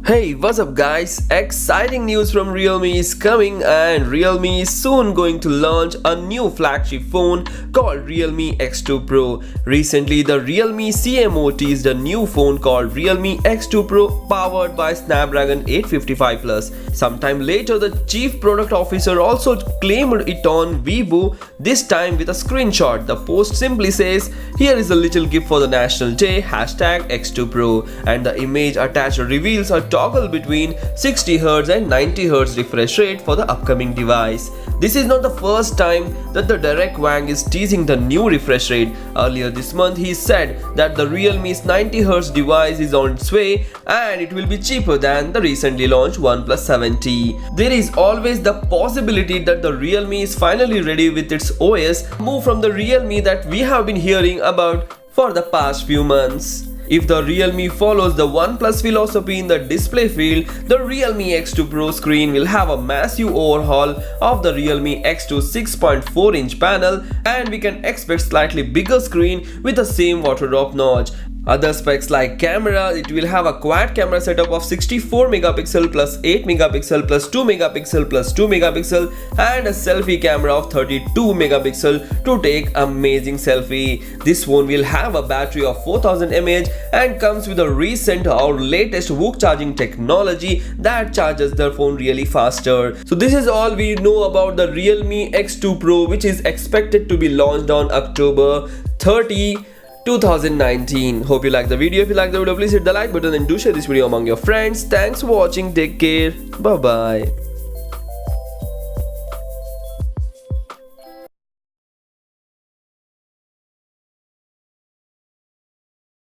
Hey, what's up guys? Exciting news from Realme is coming and Realme is soon going to launch a new flagship phone called Realme X2 Pro. Recently, the Realme CMO teased a new phone called Realme X2 Pro powered by Snapdragon 855 Plus. Sometime later, the chief product officer also claimed it on Vivo, this time with a screenshot. The post simply says, "Here is a little gift for the National Day, #X2 Pro," and the image attached reveals a toggle between 60Hz and 90Hz refresh rate for the upcoming device. This is not the first time that the Derek Wang is teasing the new refresh rate. Earlier this month, he said that the Realme's 90Hz device is on its way and it will be cheaper than the recently launched OnePlus 7T. There is always the possibility that the Realme is finally ready with its OS, move from the Realme that we have been hearing about for the past few months. If the Realme follows the OnePlus philosophy in the display field, the Realme X2 Pro screen will have a massive overhaul of the Realme X2 6.4-inch panel, and we can expect slightly bigger screen with the same water drop notch. Other specs like camera, it will have a quad camera setup of 64 megapixel plus 8 megapixel plus 2 megapixel plus 2 megapixel and a selfie camera of 32 megapixel to take amazing selfie. This phone will have a battery of 4000 mAh and comes with a recent or latest WOOC charging technology that charges the phone really faster. So this is all we know about the Realme X2 Pro, which is expected to be launched on October 30, 2019. Hope you like the video. If you like the video, please hit the like button and do share this video among your friends. Thanks for watching. Take care. Bye bye.